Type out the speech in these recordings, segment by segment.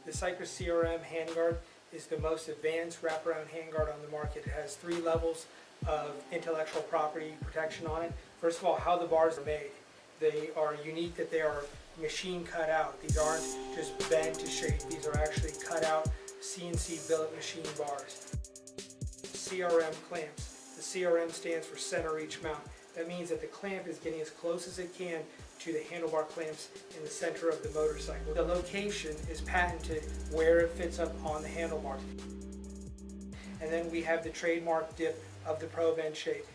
The Cycra CRM handguard is the most advanced wraparound handguard on the market. It has 3 levels of intellectual property protection on it. First of all, how the bars are made. They are unique that they are machine cut out. These aren't just bent to shape. These are actually cut out CNC billet machine bars. CRM clamps. The CRM stands for center reach mount. That means that the clamp is getting as close as it can to the handlebar clamps in the center of the motorcycle. The location is patented where it fits up on the handlebars. And then we have the trademark dip of the Probend shape.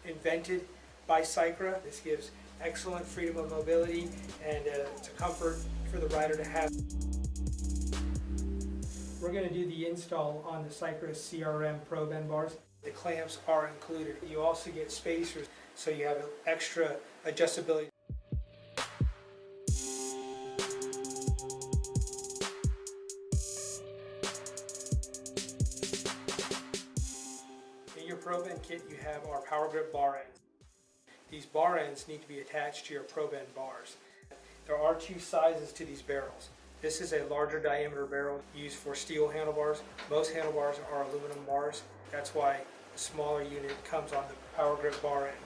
Invented by Cycra. This gives excellent freedom of mobility, and it's a comfort for the rider to have. We're going to do the install on the Cycra CRM Probend bars. The clamps are included. You also get spacers, so you have extra adjustability. In your Probend kit, you have our power grip bar ends. These bar ends need to be attached to your Probend bars. There are 2 sizes to these barrels. This is a larger diameter barrel used for steel handlebars. Most handlebars are aluminum bars. That's why the smaller unit comes on the power grip bar end.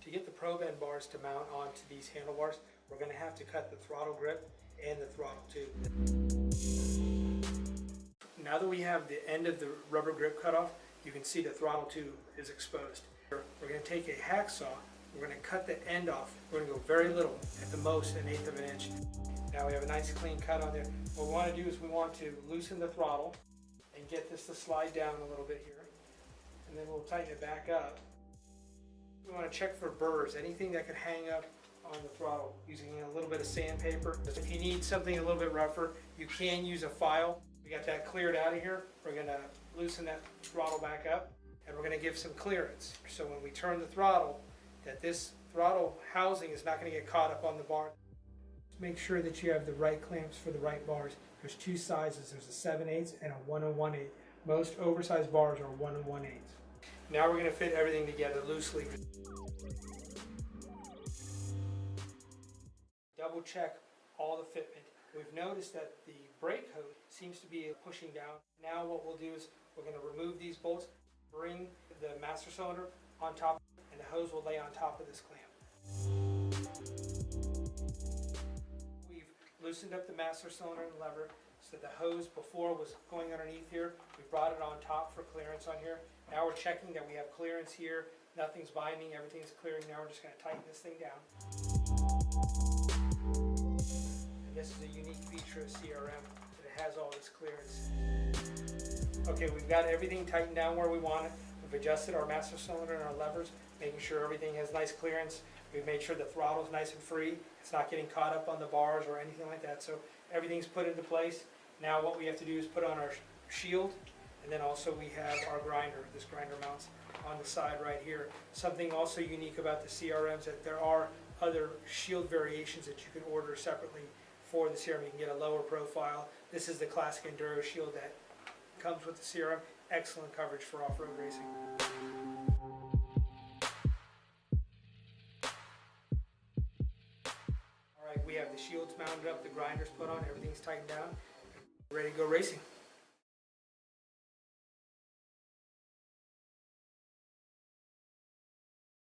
To get the Probend bars to mount onto these handlebars, we're going to have to cut the throttle grip and the throttle tube. Now that we have the end of the rubber grip cut off, you can see the throttle tube is exposed. We're going to take a hacksaw, we're going to cut the end off. We're going to go very little, at the most 1/8 of an inch. Now we have a nice clean cut on there. What we want to do is we want to loosen the throttle and get this to slide down a little bit here. And then we'll tighten it back up. We want to check for burrs, anything that could hang up on the throttle, using a little bit of sandpaper. If you need something a little bit rougher, you can use a file. We got that cleared out of here. We're going to loosen that throttle back up, and we're going to give some clearance. So when we turn the throttle, that this throttle housing is not going to get caught up on the bar. Make sure that you have the right clamps for the right bars. There's 2 sizes. There's a 7/8 and a 1 1/8. Most oversized bars are 1 1/8. Now we're going to fit everything together loosely. Double check all the fitment. We've noticed that the brake hose seems to be pushing down. Now what we'll do is we're going to remove these bolts, bring the master cylinder on top, and the hose will lay on top of this clamp. We've loosened up the master cylinder and lever so the hose before was going underneath here. We brought it on top for clearance on here. Now we're checking that we have clearance here. Nothing's binding, everything's clearing. Now we're just going to tighten this thing down. This is a unique feature of CRM, that it has all this clearance. Okay, we've got everything tightened down where we want it. We've adjusted our master cylinder and our levers, making sure everything has nice clearance. We've made sure the throttle is nice and free. It's not getting caught up on the bars or anything like that. So everything's put into place. Now what we have to do is put on our shield, and then also we have our grinder. This grinder mounts on the side right here. Something also unique about the CRMs that there are other shield variations that you can order separately for the CRM. You can get a lower profile. This is the classic Enduro shield that comes with the CRM. Excellent coverage for off-road racing. Alright, we have the shields mounted up, the grinders put on, everything's tightened down. Ready to go racing.